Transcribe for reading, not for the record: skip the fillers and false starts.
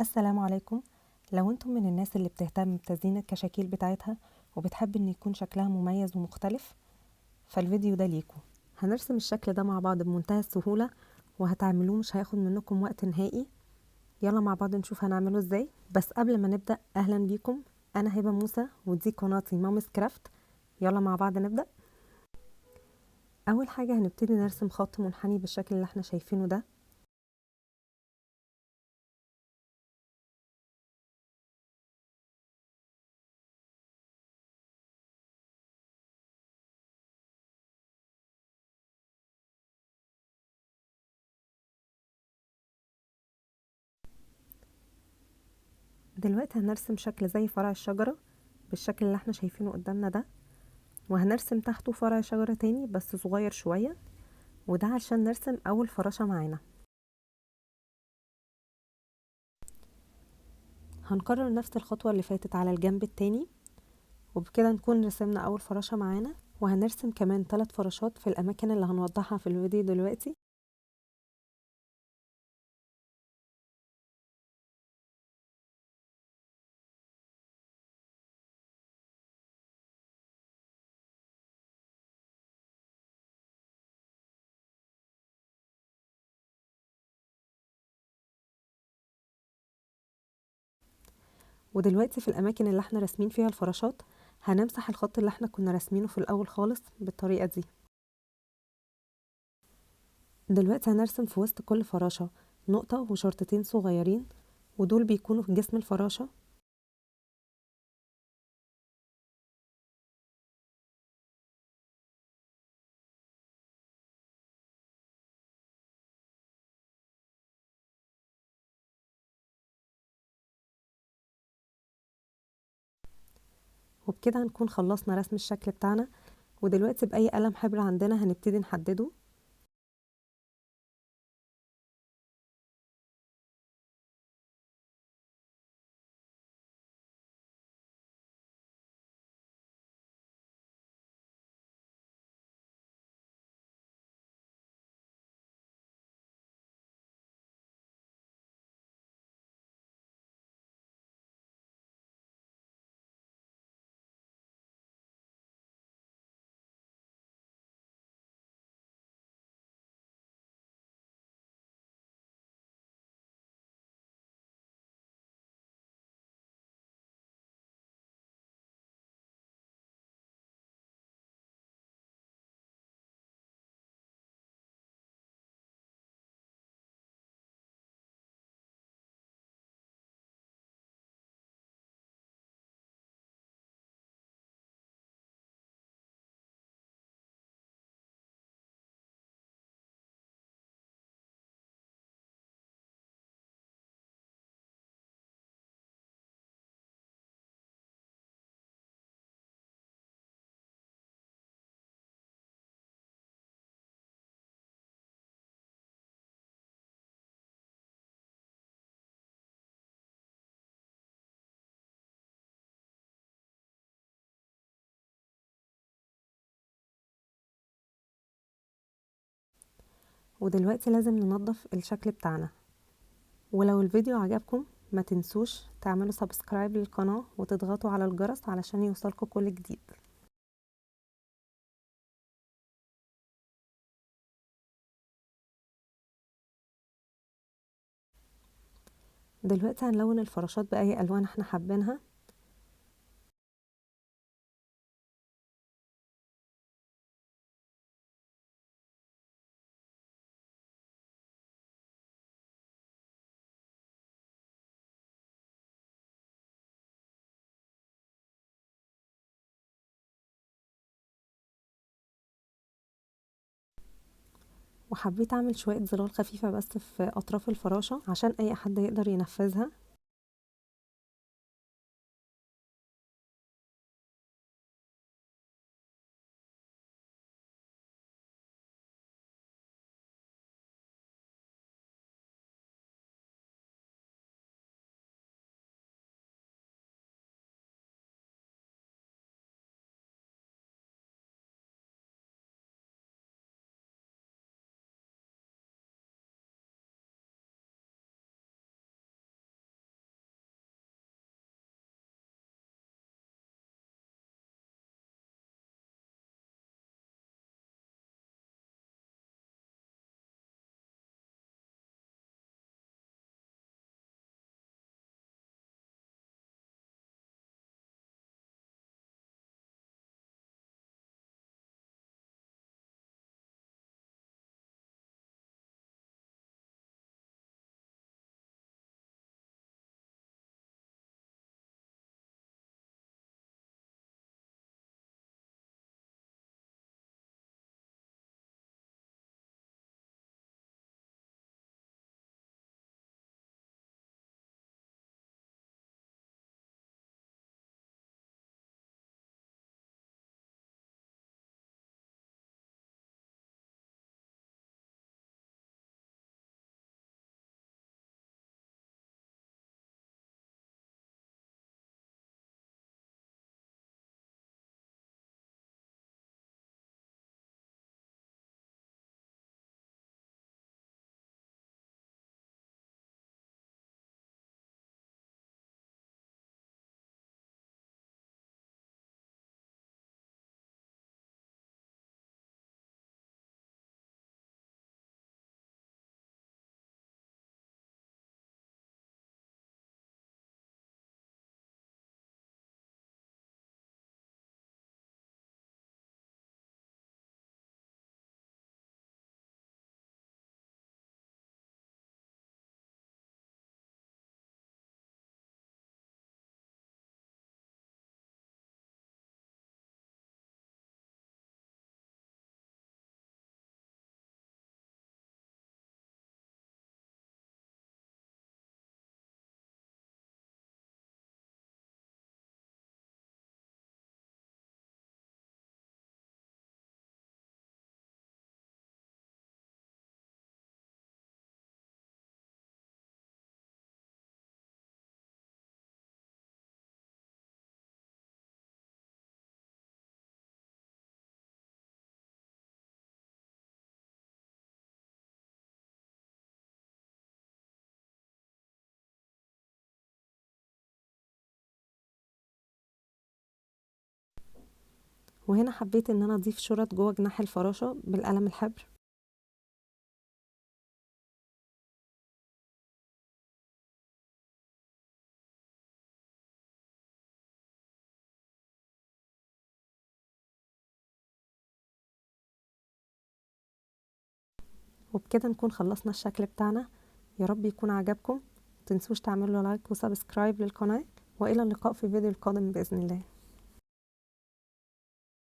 السلام عليكم. لو انتم من الناس اللي بتهتم بتزيين الكشاكيل بتاعتها وبتحب ان يكون شكلها مميز ومختلف، فالفيديو ده ليكم. هنرسم الشكل ده مع بعض بمنتهى السهولة، وهتعملوه مش هياخد منكم وقت نهائي. يلا مع بعض نشوف هنعمله ازاي. بس قبل ما نبدأ، اهلا بيكم. انا هبة موسى ودي قناتي مامس كرافت. يلا مع بعض نبدأ. اول حاجة هنبتدي نرسم خط منحني بالشكل اللي احنا شايفينه ده. دلوقتي هنرسم شكل زي فرع الشجرة بالشكل اللي احنا شايفينه قدامنا ده، وهنرسم تحته فرع شجرة تاني بس صغير شوية، وده عشان نرسم اول فراشة معانا. هنكرر نفس الخطوة اللي فاتت على الجنب التاني، وبكده نكون رسمنا اول فراشة معانا، وهنرسم كمان 3 فراشات في الاماكن اللي هنوضحها في الفيديو دلوقتي. ودلوقتي في الاماكن اللي احنا راسمين فيها الفراشات هنمسح الخط اللي احنا كنا راسمينه في الاول خالص بالطريقة دي. دلوقتي هنرسم في وسط كل فراشة نقطة وشرطتين صغيرين، ودول بيكونوا في جسم الفراشة. وبكده هنكون خلصنا رسم الشكل بتاعنا، ودلوقتي بأي قلم حبر عندنا هنبتدي نحدده. ودلوقتي لازم ننظف الشكل بتاعنا. ولو الفيديو عجبكم ما تنسوش تعملوا سبسكرايب للقناة وتضغطوا على الجرس علشان يوصلكوا كل جديد. دلوقتي هنلون الفراشات بأي ألوان احنا حابينها. وحبيت اعمل شوية ظلال خفيفة بس في اطراف الفراشة عشان اي حد يقدر ينفذها. وهنا حبيت ان انا اضيف شرط جوه جناح الفراشة بالقلم الحبر. وبكده نكون خلصنا الشكل بتاعنا. يا رب يكون عجبكم، متنسوش تعملوا لايك وسبسكرايب للقناة، والى اللقاء في الفيديو القادم بإذن الله.